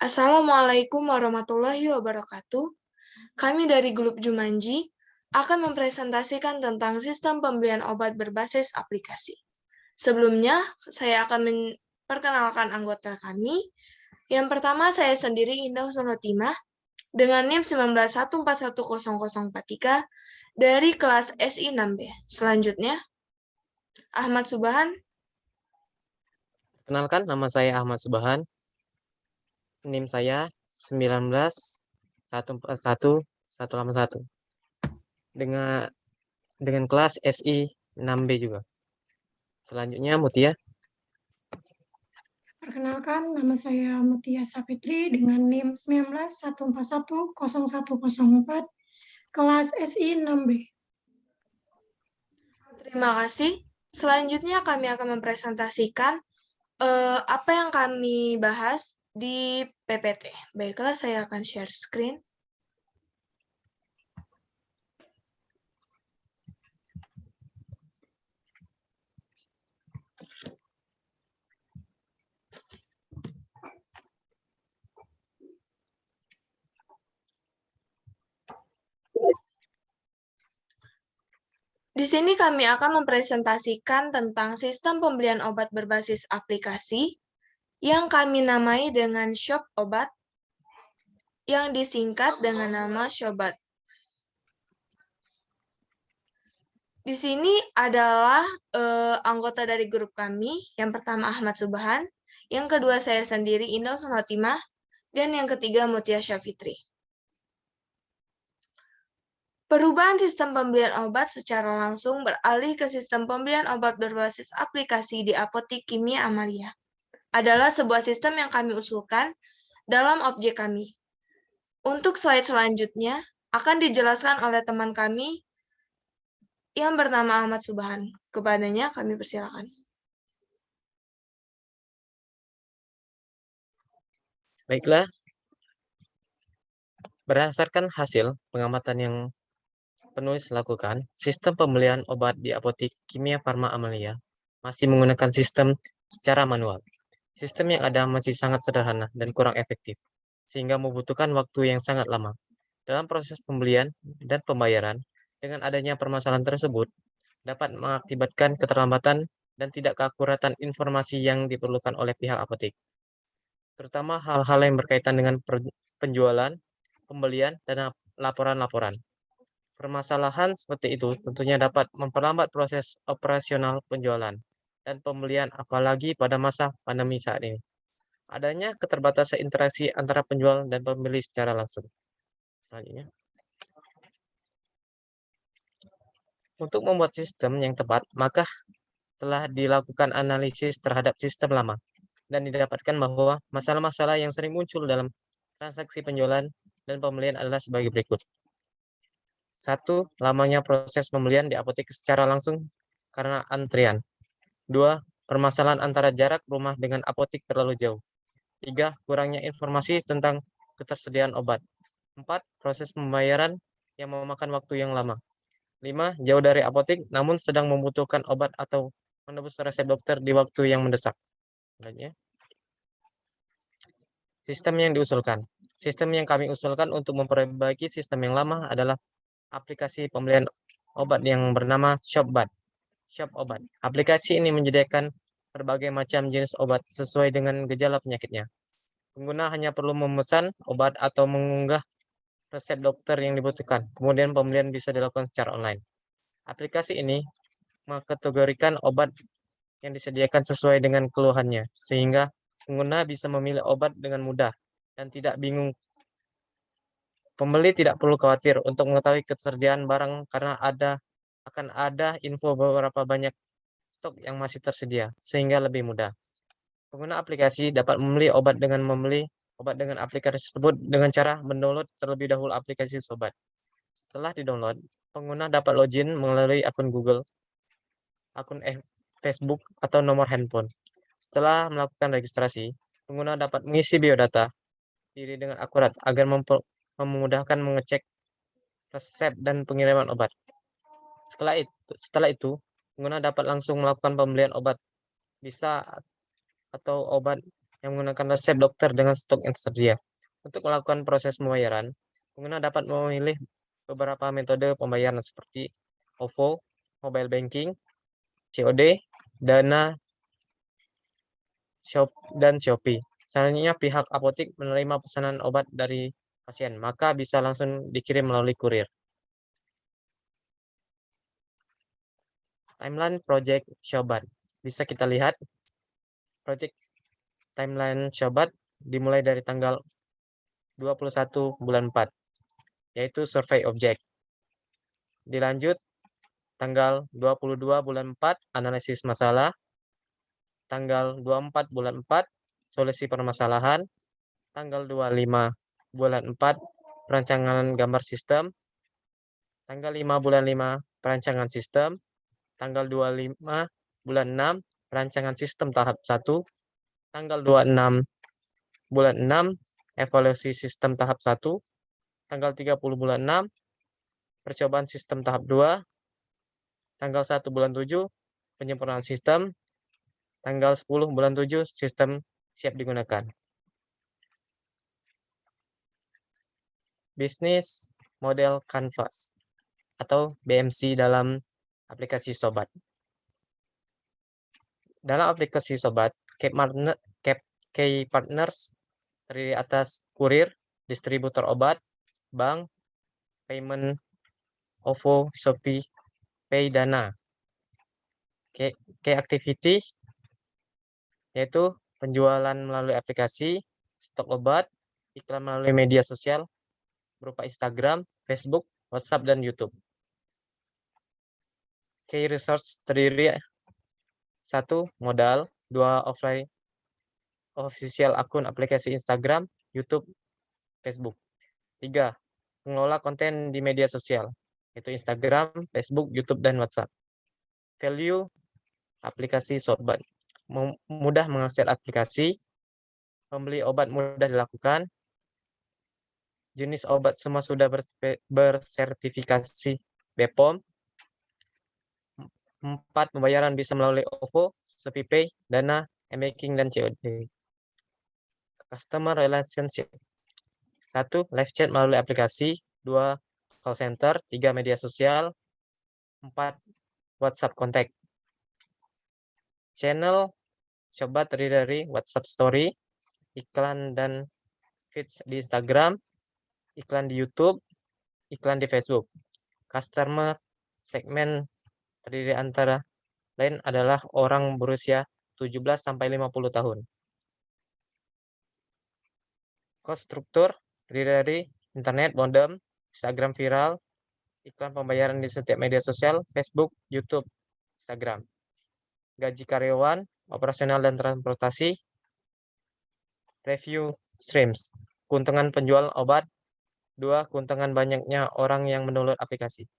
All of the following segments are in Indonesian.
Assalamualaikum warahmatullahi wabarakatuh. Kami dari grup Jumanji akan mempresentasikan tentang sistem pembelian obat berbasis aplikasi. Sebelumnya, saya akan memperkenalkan anggota kami. Yang pertama, saya sendiri Indah Husnulotimah dengan NIM 1914100043 dari kelas SI 6B. Selanjutnya, Ahmad Subahan. Kenalkan, nama saya Ahmad Subahan. NIM saya 19141181 dengan kelas SI 6B juga. Selanjutnya Mutia. Perkenalkan, nama saya Mutia Sapitri dengan NIM 1914100104 kelas SI 6B. Terima kasih. Selanjutnya kami akan mempresentasikan apa yang kami bahas di PPT. Baiklah, saya akan share screen. Di sini kami akan mempresentasikan tentang sistem pembelian obat berbasis aplikasi yang kami namai dengan Shop Obat, yang disingkat dengan nama Shobat. Di sini adalah anggota dari grup kami. Yang pertama Ahmad Subahan, yang kedua saya sendiri Indah Husnulotimah, dan yang ketiga Mutia Syafitri. Perubahan sistem pembelian obat secara langsung beralih ke sistem pembelian obat berbasis aplikasi di Apotik Kimia Amalia adalah sebuah sistem yang kami usulkan dalam objek kami. Untuk slide selanjutnya akan dijelaskan oleh teman kami yang bernama Ahmad Subahan. Kepadanya kami persilakan. Baiklah, berdasarkan hasil pengamatan yang penulis lakukan, sistem pembelian obat di Apotik Kimia Farma Amalia masih menggunakan sistem secara manual. Sistem yang ada masih sangat sederhana dan kurang efektif, sehingga membutuhkan waktu yang sangat lama. Dalam proses pembelian dan pembayaran, dengan adanya permasalahan tersebut, dapat mengakibatkan keterlambatan dan tidak keakuratan informasi yang diperlukan oleh pihak apotek, terutama hal-hal yang berkaitan dengan penjualan, pembelian, dan laporan-laporan. Permasalahan seperti itu tentunya dapat memperlambat proses operasional penjualan dan pembelian, apalagi pada masa pandemi saat ini. Adanya keterbatasan interaksi antara penjual dan pembeli secara langsung. Selanjutnya, untuk membuat sistem yang tepat, maka telah dilakukan analisis terhadap sistem lama dan didapatkan bahwa masalah-masalah yang sering muncul dalam transaksi penjualan dan pembelian adalah sebagai berikut. 1. Lamanya proses pembelian di apotek secara langsung karena antrian. 2. Permasalahan antara jarak rumah dengan apotek terlalu jauh. 3. Kurangnya informasi tentang ketersediaan obat. 4. Proses pembayaran yang memakan waktu yang lama. 5. Jauh dari apotek namun sedang membutuhkan obat atau menebus resep dokter di waktu yang mendesak. Selanjutnya, sistem yang diusulkan. Sistem yang kami usulkan untuk memperbaiki sistem yang lama adalah aplikasi pembelian obat yang bernama ShopBat. Shop Obat. Aplikasi ini menyediakan berbagai macam jenis obat sesuai dengan gejala penyakitnya. Pengguna hanya perlu memesan obat atau mengunggah resep dokter yang dibutuhkan. Kemudian pembelian bisa dilakukan secara online. Aplikasi ini mengkategorikan obat yang disediakan sesuai dengan keluhannya, sehingga pengguna bisa memilih obat dengan mudah dan tidak bingung. Pembeli tidak perlu khawatir untuk mengetahui ketersediaan barang karena akan ada info beberapa banyak stok yang masih tersedia, sehingga lebih mudah. Pengguna aplikasi dapat membeli obat dengan aplikasi tersebut dengan cara mendownload terlebih dahulu aplikasi Sobat. Setelah di-download, pengguna dapat login melalui akun Google, akun Facebook, atau nomor handphone. Setelah melakukan registrasi, pengguna dapat mengisi biodata diri dengan akurat agar memudahkan mengecek resep dan pengiriman obat. Setelah itu, pengguna dapat langsung melakukan pembelian obat bisa atau obat yang menggunakan resep dokter dengan stok yang tersedia. Untuk melakukan proses pembayaran, pengguna dapat memilih beberapa metode pembayaran seperti OVO, mobile banking, COD, Dana, dan Shopee. Selanjutnya, pihak apotik menerima pesanan obat dari pasien, maka bisa langsung dikirim melalui kurir. Timeline Project Shopbud. Bisa kita lihat, project timeline Shopbud dimulai dari tanggal 21 bulan 4, yaitu survei objek. Dilanjut, tanggal 22 bulan 4, analisis masalah. Tanggal 24 bulan 4, solusi permasalahan. Tanggal 25 bulan 4, perancangan gambar sistem. Tanggal 5 bulan 5, perancangan sistem. Tanggal 25 bulan 6, perancangan sistem tahap 1. Tanggal 26 bulan 6, evaluasi sistem tahap 1. Tanggal 30 bulan 6, percobaan sistem tahap 2. Tanggal 1 bulan 7, penyempurnaan sistem. Tanggal 10 bulan 7, sistem siap digunakan. Bisnis model Canvas atau BMC dalam aplikasi Sobat. Dalam aplikasi Sobat, key partners terdiri atas kurir, distributor obat, bank, payment, OVO, Shopee, Pay, Dana. Key activity yaitu penjualan melalui aplikasi, stok obat, iklan melalui media sosial berupa Instagram, Facebook, WhatsApp, dan YouTube. Key resource terdiri 1. Modal, 2. Offline official akun aplikasi Instagram, YouTube, Facebook. 3. Mengelola konten di media sosial, yaitu Instagram, Facebook, YouTube, dan WhatsApp. Value aplikasi Sobat. Mudah mengakses aplikasi, membeli obat mudah dilakukan, jenis obat semua sudah bersertifikasi BPOM. 4. Pembayaran bisa melalui OVO, Shopee Pay, Dana, e-banking, dan COD. Customer relationship. 1. Live chat melalui aplikasi. 2. Call center. 3. Media sosial. 4. WhatsApp kontak. Channel Sobat terdiri dari WhatsApp Story, iklan dan feeds di Instagram, iklan di YouTube, iklan di Facebook. Customer segmen terdiri antara lain adalah orang berusia 17 sampai 50 tahun. Cost struktur terdiri dari internet, modem, Instagram viral, iklan pembayaran di setiap media sosial, Facebook, YouTube, Instagram. Gaji karyawan, operasional dan transportasi, review streams, keuntungan penjual obat, 2. Keuntungan banyaknya orang yang mendownload aplikasi.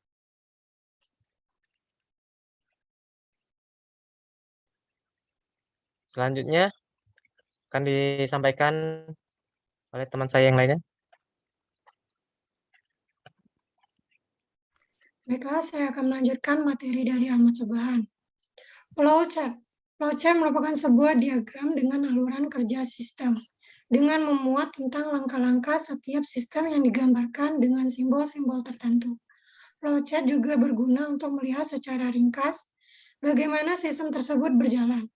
Selanjutnya akan disampaikan oleh teman saya yang lainnya. Baiklah, saya akan melanjutkan materi dari Ahmad Subhan. Flowchart. Flowchart merupakan sebuah diagram dengan aluran kerja sistem, dengan memuat tentang langkah-langkah setiap sistem yang digambarkan dengan simbol-simbol tertentu. Flowchart juga berguna untuk melihat secara ringkas bagaimana sistem tersebut berjalan.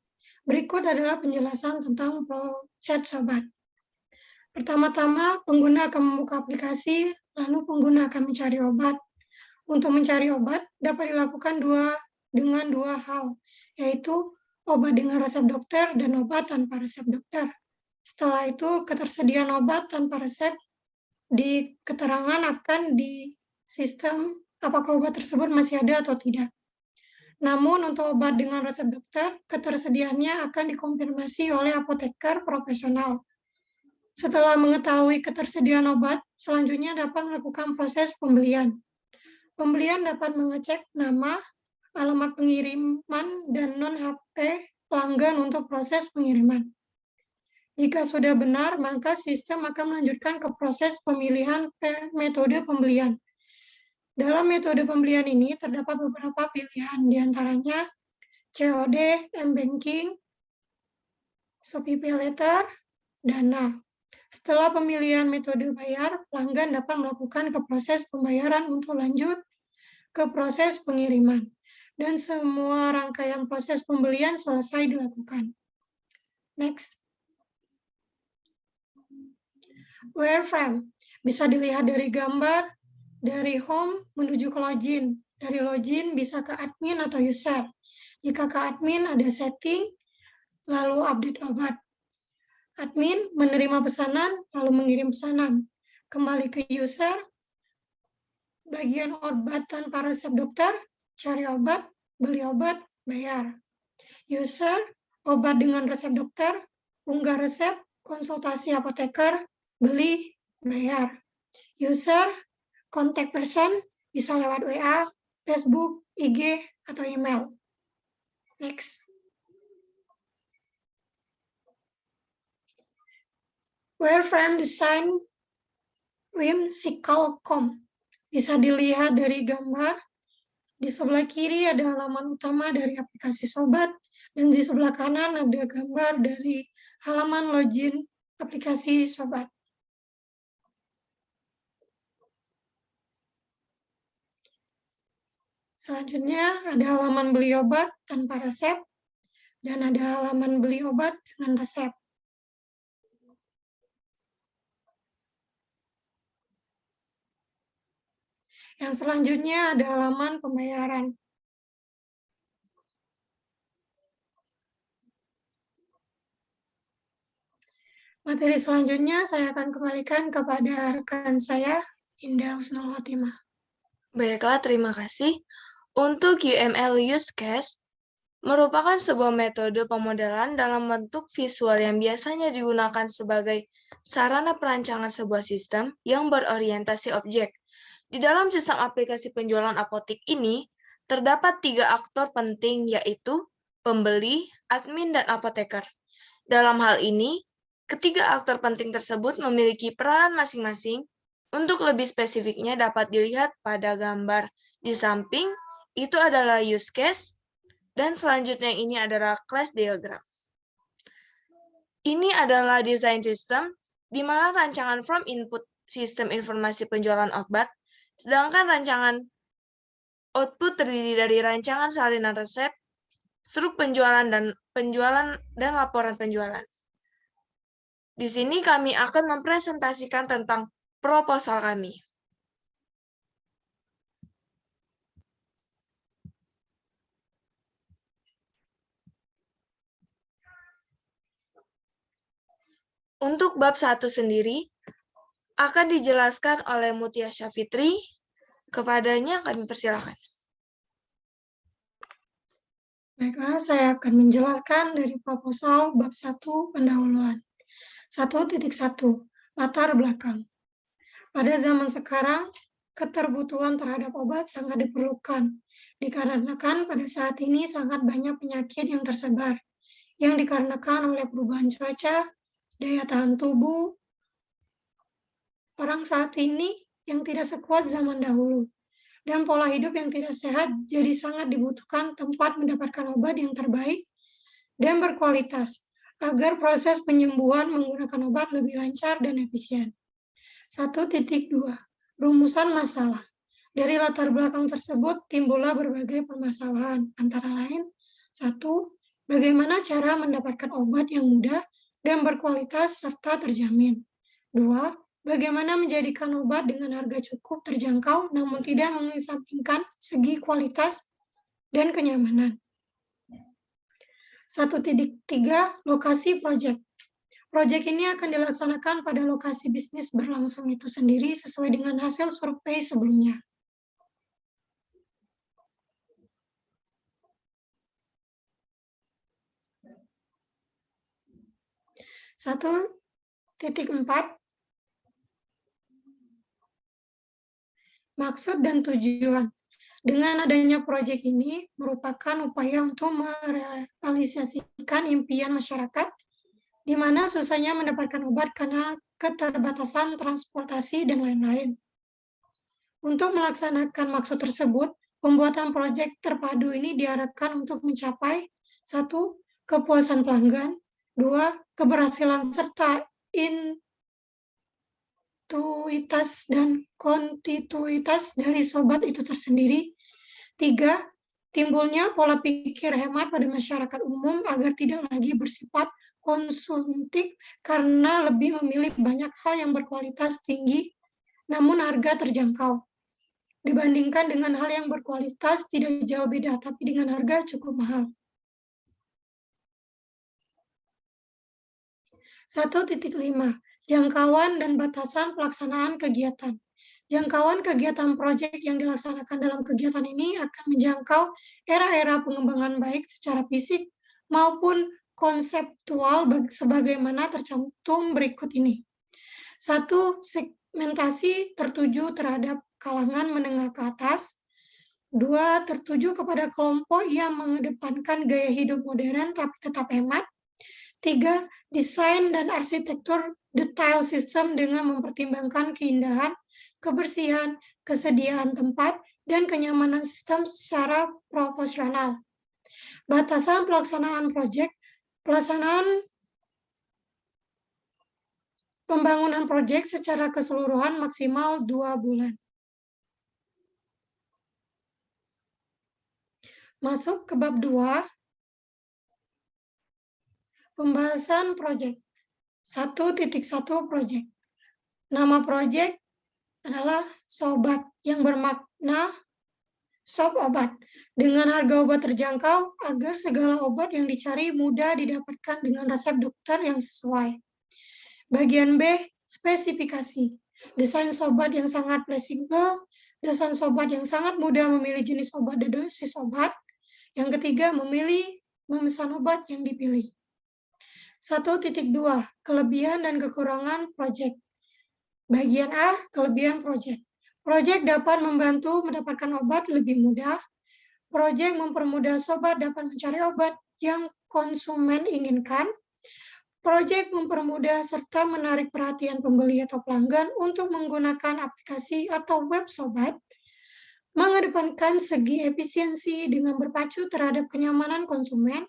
Berikut adalah penjelasan tentang flowchart Sobat. Pertama-tama, pengguna akan membuka aplikasi, lalu pengguna akan mencari obat. Untuk mencari obat dapat dilakukan dengan dua hal, yaitu obat dengan resep dokter dan obat tanpa resep dokter. Setelah itu, ketersediaan obat tanpa resep di keterangan akan di sistem apakah obat tersebut masih ada atau tidak. Namun untuk obat dengan resep dokter, ketersediaannya akan dikonfirmasi oleh apoteker profesional. Setelah mengetahui ketersediaan obat, selanjutnya dapat melakukan proses pembelian. Pembelian dapat mengecek nama, alamat pengiriman, dan non-HP pelanggan untuk proses pengiriman. Jika sudah benar, maka sistem akan melanjutkan ke proses pemilihan metode pembelian. Dalam metode pembelian ini terdapat beberapa pilihan, diantaranya COD, M-Banking, Shopee Pay Later, Dana. Setelah pemilihan metode bayar, pelanggan dapat melakukan ke proses pembayaran untuk lanjut ke proses pengiriman. Dan semua rangkaian proses pembelian selesai dilakukan. Next. Wireframe bisa dilihat dari gambar, dari home menuju ke login. Dari login bisa ke admin atau user. Jika ke admin ada setting, lalu update obat. Admin menerima pesanan, lalu mengirim pesanan. Kembali ke user, bagian obat tanpa resep dokter, cari obat, beli obat, bayar. User, obat dengan resep dokter, unggah resep, konsultasi apoteker, beli, bayar. User, contact person, bisa lewat WA, Facebook, IG, atau email. Next. Wireframe design whimsical.com. Bisa dilihat dari gambar. Di sebelah kiri ada halaman utama dari aplikasi Sobat, dan di sebelah kanan ada gambar dari halaman login aplikasi Sobat. Selanjutnya ada halaman beli obat tanpa resep, dan ada halaman beli obat dengan resep. Yang selanjutnya ada halaman pembayaran. Materi selanjutnya saya akan kembalikan kepada rekan saya, Indah Husnul Khotimah. Baiklah, terima kasih. Untuk UML use case, merupakan sebuah metode pemodelan dalam bentuk visual yang biasanya digunakan sebagai sarana perancangan sebuah sistem yang berorientasi objek. Di dalam sistem aplikasi penjualan apotik ini, terdapat 3 aktor penting, yaitu pembeli, admin, dan apoteker. Dalam hal ini, ketiga aktor penting tersebut memiliki peranan masing-masing. Untuk lebih spesifiknya dapat dilihat pada gambar di samping, itu adalah use case, dan selanjutnya ini adalah class diagram. Ini adalah desain sistem, di mana rancangan from input sistem informasi penjualan obat, sedangkan rancangan output terdiri dari rancangan salinan resep, struk penjualan dan laporan penjualan. Di sini kami akan mempresentasikan tentang proposal kami. Untuk bab 1 sendiri akan dijelaskan oleh Mutia Syafitri. Kepadanya kami persilakan. Baiklah, saya akan menjelaskan dari proposal bab 1 pendahuluan. 1.1 Latar belakang. Pada zaman sekarang, keterbutuhan terhadap obat sangat diperlukan, dikarenakan pada saat ini sangat banyak penyakit yang tersebar, yang dikarenakan oleh perubahan cuaca, daya tahan tubuh orang saat ini yang tidak sekuat zaman dahulu, dan pola hidup yang tidak sehat, jadi sangat dibutuhkan tempat mendapatkan obat yang terbaik dan berkualitas, agar proses penyembuhan menggunakan obat lebih lancar dan efisien. 1.2 Rumusan masalah. Dari latar belakang tersebut timbullah berbagai permasalahan, antara lain 1. Bagaimana cara mendapatkan obat yang mudah dan berkualitas serta terjamin. 2. Bagaimana menjadikan obat dengan harga cukup terjangkau namun tidak mengesampingkan segi kualitas dan kenyamanan. 1.3 Lokasi proyek. Proyek ini akan dilaksanakan pada lokasi bisnis berlangsung itu sendiri sesuai dengan hasil survei sebelumnya. 1.4 Maksud dan tujuan. Dengan adanya proyek ini merupakan upaya untuk merealisasikan impian masyarakat, di mana susahnya mendapatkan obat karena keterbatasan transportasi dan lain-lain. Untuk melaksanakan maksud tersebut, pembuatan proyek terpadu ini diharapkan untuk mencapai 1. Kepuasan pelanggan, 2. Keberhasilan serta intuitas dan kontinuitas dari sobat itu tersendiri. 3. Timbulnya pola pikir hemat pada masyarakat umum agar tidak lagi bersifat konsumtif karena lebih memilih banyak hal yang berkualitas tinggi namun harga terjangkau. Dibandingkan dengan hal yang berkualitas tidak jauh beda, tapi dengan harga cukup mahal. 1.5. Jangkauan dan batasan pelaksanaan kegiatan. Jangkauan kegiatan proyek yang dilaksanakan dalam kegiatan ini akan menjangkau era-era pengembangan baik secara fisik maupun konseptual sebagaimana tercantum berikut ini. 1. Segmentasi tertuju terhadap kalangan menengah ke atas. 2. Tertuju kepada kelompok yang mengedepankan gaya hidup modern tapi tetap hemat. 3. Desain dan arsitektur detail sistem dengan mempertimbangkan keindahan, kebersihan, kesediaan tempat, dan kenyamanan sistem secara proporsional. Batasan pelaksanaan proyek, pelaksanaan pembangunan proyek secara keseluruhan maksimal 2 bulan. Masuk ke bab 2. Pembahasan proyek. 1.1 proyek. Nama proyek adalah sobat yang bermakna shop obat dengan harga obat terjangkau agar segala obat yang dicari mudah didapatkan dengan resep dokter yang sesuai. Bagian B, spesifikasi. Desain sobat yang sangat fleksibel, desain sobat yang sangat mudah memilih jenis obat dan dosis obat. Yang ketiga, memesan obat yang dipilih. 1.2, kelebihan dan kekurangan proyek. Bagian A, kelebihan proyek. Proyek dapat membantu mendapatkan obat lebih mudah. Proyek mempermudah sobat dapat mencari obat yang konsumen inginkan. Proyek mempermudah serta menarik perhatian pembeli atau pelanggan untuk menggunakan aplikasi atau web sobat. Mengedepankan segi efisiensi dengan berpacu terhadap kenyamanan konsumen,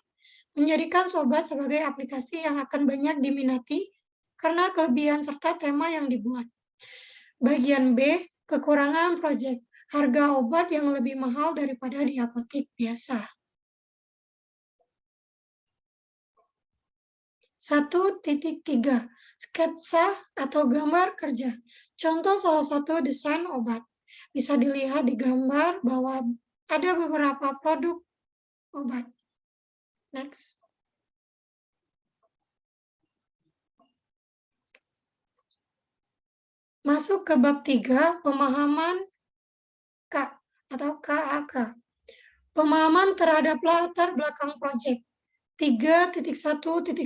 menjadikan sobat sebagai aplikasi yang akan banyak diminati karena kelebihan serta tema yang dibuat. Bagian B, kekurangan proyek. Harga obat yang lebih mahal daripada di apotek biasa. 1.3, sketsa atau gambar kerja. Contoh salah satu desain obat. Bisa dilihat di gambar bahwa ada beberapa produk obat. Next. Masuk ke bab 3, pemahaman K atau KAK. Pemahaman terhadap latar belakang proyek. 3.1.1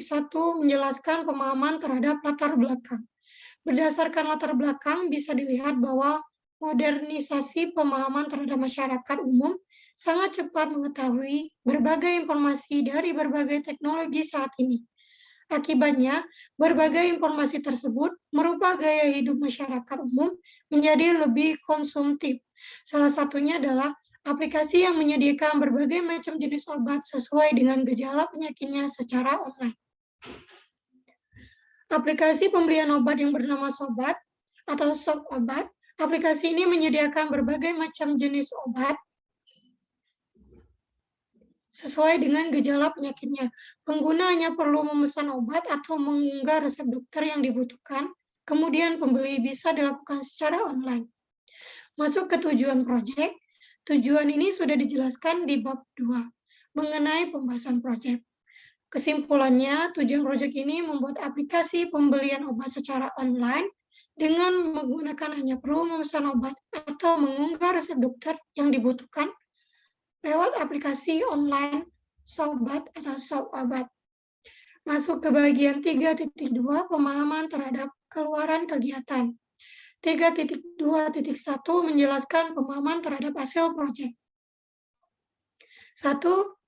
menjelaskan pemahaman terhadap latar belakang. Berdasarkan latar belakang bisa dilihat bahwa modernisasi pemahaman terhadap masyarakat umum sangat cepat mengetahui berbagai informasi dari berbagai teknologi saat ini. Akibatnya, berbagai informasi tersebut merubah gaya hidup masyarakat umum menjadi lebih konsumtif. Salah satunya adalah aplikasi yang menyediakan berbagai macam jenis obat sesuai dengan gejala penyakitnya secara online. Aplikasi pembelian obat yang bernama Sobat atau Shop Obat. Aplikasi ini menyediakan berbagai macam jenis obat sesuai dengan gejala penyakitnya. Pengguna hanya perlu memesan obat atau mengunggah resep dokter yang dibutuhkan, kemudian pembeli bisa dilakukan secara online. Masuk ke tujuan proyek. Tujuan ini sudah dijelaskan di bab 2 mengenai pembahasan proyek. Kesimpulannya, tujuan proyek ini membuat aplikasi pembelian obat secara online dengan menggunakan hanya perlu memesan obat atau mengunggah resep dokter yang dibutuhkan lewat aplikasi online Sobat atau Shop Obat. Masuk ke bagian 3.2, pemahaman terhadap keluaran kegiatan. 3.2.1 menjelaskan pemahaman terhadap hasil proyek. 1.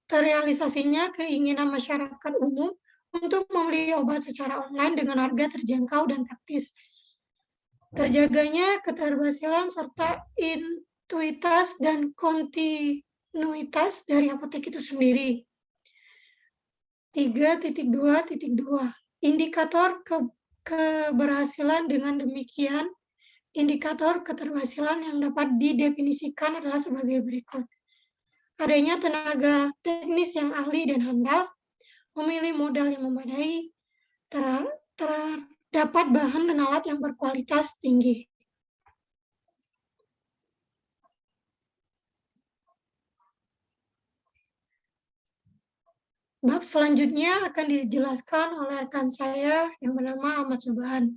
Terrealisasinya keinginan masyarakat umum untuk membeli obat secara online dengan harga terjangkau dan praktis. Terjaganya keterbatasan serta intuitas dan kontinuitas dari apotek itu sendiri. 3.2.2 Indikator keberhasilan. Dengan demikian, indikator keberhasilan yang dapat didefinisikan adalah sebagai berikut. Adanya tenaga teknis yang ahli dan handal, memilih modal yang memadai, terdapat bahan dan alat yang berkualitas tinggi. Bab selanjutnya akan dijelaskan oleh rekan saya yang bernama Ahmad Subhan.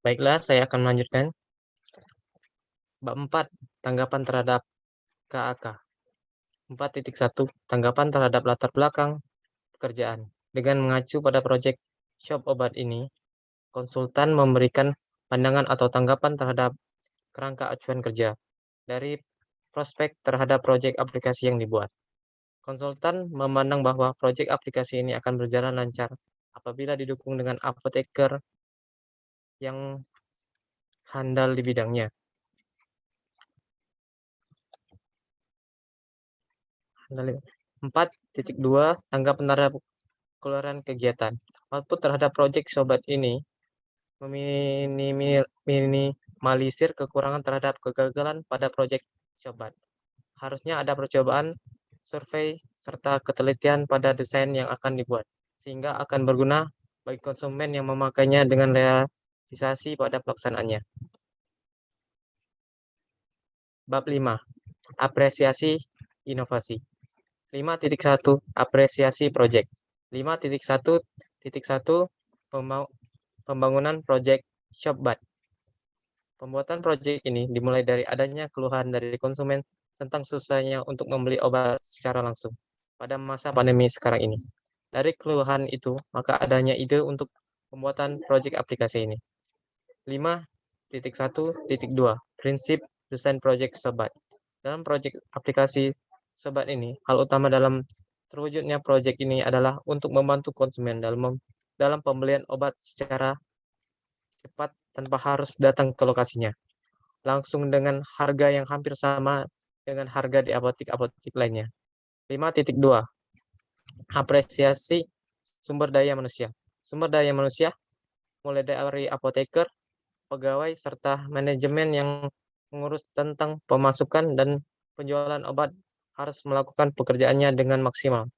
Baiklah, saya akan melanjutkan. Bab 4, tanggapan terhadap KAK. 4.1, tanggapan terhadap latar belakang pekerjaan. Dengan mengacu pada proyek shop obat ini, konsultan memberikan pandangan atau tanggapan terhadap kerangka acuan kerja dari prospek terhadap proyek aplikasi yang dibuat. Konsultan memandang bahwa proyek aplikasi ini akan berjalan lancar apabila didukung dengan apoteker yang handal di bidangnya. 4.2, tanggapan terhadap keluaran kegiatan. Output terhadap proyek sobat ini meminimalisir kekurangan terhadap kegagalan pada proyek sobat. Harusnya ada percobaan, survei, serta ketelitian pada desain yang akan dibuat, sehingga akan berguna bagi konsumen yang memakainya dengan realisasi pada pelaksanaannya. Bab 5, apresiasi inovasi. 5.1, apresiasi proyek. 5.1.1, pembangunan proyek ShopBat. Pembuatan proyek ini dimulai dari adanya keluhan dari konsumen tentang susahnya untuk membeli obat secara langsung pada masa pandemi sekarang ini. Dari keluhan itu, maka adanya ide untuk pembuatan proyek aplikasi ini. 5.1.2, prinsip desain proyek ShopBat. Dalam proyek aplikasi ShopBat ini, hal utama dalam terwujudnya proyek ini adalah untuk membantu konsumen dalam pembelian obat secara cepat tanpa harus datang ke lokasinya, langsung dengan harga yang hampir sama dengan harga di apotik-apotik lainnya. 5.2, apresiasi sumber daya manusia. Sumber daya manusia mulai dari apoteker, pegawai, serta manajemen yang mengurus tentang pemasukan dan penjualan obat harus melakukan pekerjaannya dengan maksimal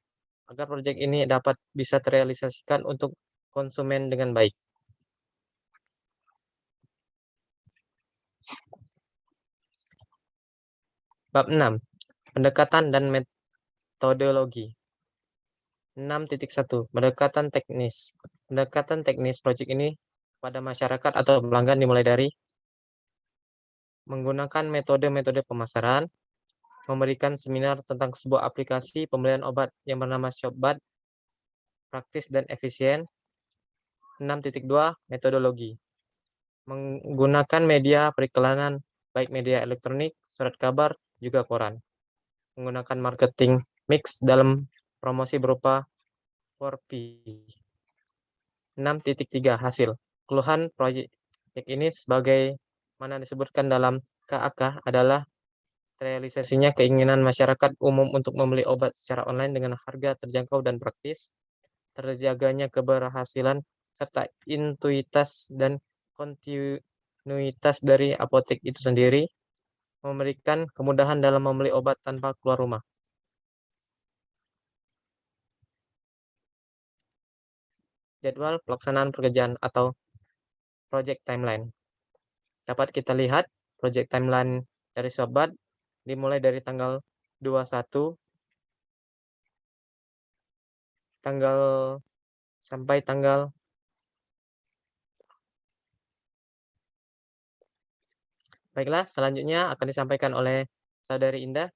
agar proyek ini dapat bisa terrealisasikan untuk konsumen dengan baik. Bab 6, pendekatan dan metodologi. 6.1, pendekatan teknis. Pendekatan teknis proyek ini pada masyarakat atau pelanggan dimulai dari menggunakan metode-metode pemasaran, memberikan seminar tentang sebuah aplikasi pembelian obat yang bernama ShopBat, praktis dan efisien. 6.2, metodologi. Menggunakan media periklanan, baik media elektronik, surat kabar, juga koran. Menggunakan marketing mix dalam promosi berupa 4P. 6.3, hasil. Keluhan proyek ini sebagai mana disebutkan dalam KAK adalah realisasinya keinginan masyarakat umum untuk membeli obat secara online dengan harga terjangkau dan praktis, terjaganya keberhasilan, serta intuitas dan kontinuitas dari apotek itu sendiri, memberikan kemudahan dalam membeli obat tanpa keluar rumah. Jadwal pelaksanaan pekerjaan atau project timeline. Dapat kita lihat project timeline dari ShopBat dimulai dari tanggal 21 sampai tanggal Baiklah, selanjutnya akan disampaikan oleh Saudari Indah.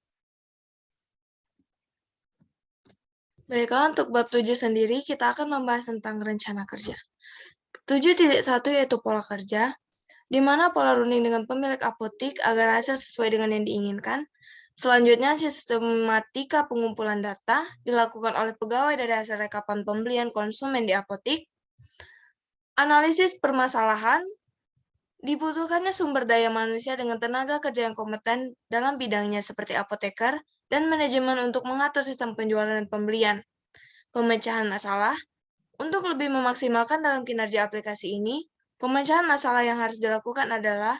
Baiklah, untuk bab 7 sendiri kita akan membahas tentang rencana kerja. 7.1 yaitu pola kerja, di mana pola runding dengan pemilik apotik agar hasil sesuai dengan yang diinginkan. Selanjutnya, sistematika pengumpulan data dilakukan oleh pegawai dari hasil rekapan pembelian konsumen di apotik. Analisis permasalahan, dibutuhkannya sumber daya manusia dengan tenaga kerja yang kompeten dalam bidangnya seperti apoteker, dan manajemen untuk mengatur sistem penjualan dan pembelian. Pemecahan masalah. Untuk lebih memaksimalkan dalam kinerja aplikasi ini, pemecahan masalah yang harus dilakukan adalah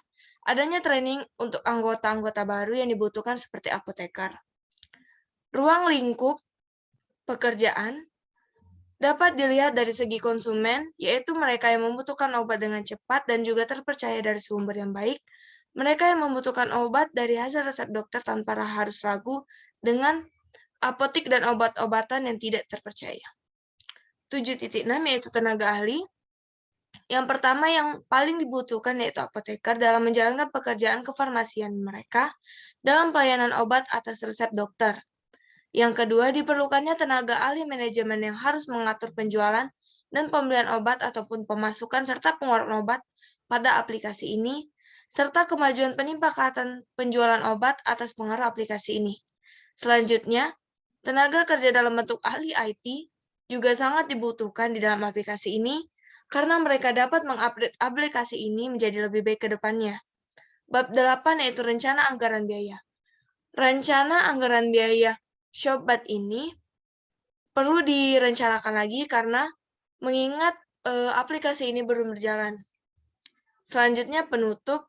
adanya training untuk anggota-anggota baru yang dibutuhkan seperti apoteker. Ruang lingkup pekerjaan dapat dilihat dari segi konsumen, yaitu mereka yang membutuhkan obat dengan cepat dan juga terpercaya dari sumber yang baik, mereka yang membutuhkan obat dari hasil resep dokter tanpa harus ragu dengan apotik dan obat-obatan yang tidak terpercaya. 7.6 yaitu tenaga ahli. Yang pertama yang paling dibutuhkan yaitu apoteker dalam menjalankan pekerjaan kefarmasian mereka dalam pelayanan obat atas resep dokter. Yang kedua, diperlukannya tenaga ahli manajemen yang harus mengatur penjualan dan pembelian obat ataupun pemasukan serta pengeluaran obat pada aplikasi ini, serta kemajuan peningkatan penjualan obat atas pengaruh aplikasi ini. Selanjutnya, tenaga kerja dalam bentuk ahli IT juga sangat dibutuhkan di dalam aplikasi ini karena mereka dapat mengupdate aplikasi ini menjadi lebih baik ke depannya. Bab 8 yaitu rencana anggaran biaya. Rencana anggaran biaya ShopBat ini perlu direncanakan lagi karena mengingat aplikasi ini belum berjalan. Selanjutnya penutup.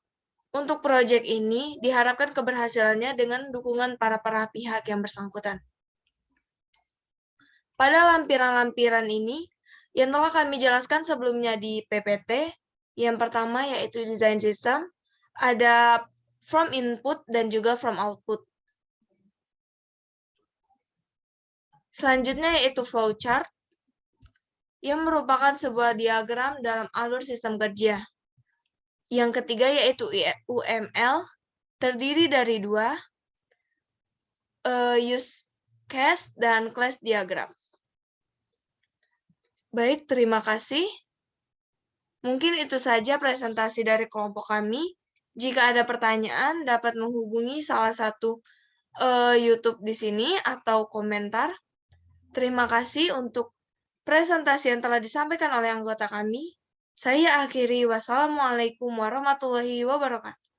Untuk proyek ini diharapkan keberhasilannya dengan dukungan para pihak yang bersangkutan. Pada lampiran-lampiran ini, yang telah kami jelaskan sebelumnya di PPT, yang pertama yaitu design system, ada from input dan juga from output. Selanjutnya yaitu flowchart, yang merupakan sebuah diagram dalam alur sistem kerja. Yang ketiga yaitu UML, terdiri dari dua, use case dan class diagram. Baik, terima kasih. Mungkin itu saja presentasi dari kelompok kami. Jika ada pertanyaan, dapat menghubungi salah satu YouTube di sini atau komentar. Terima kasih untuk presentasi yang telah disampaikan oleh anggota kami. Saya akhiri. Wassalamualaikum warahmatullahi wabarakatuh.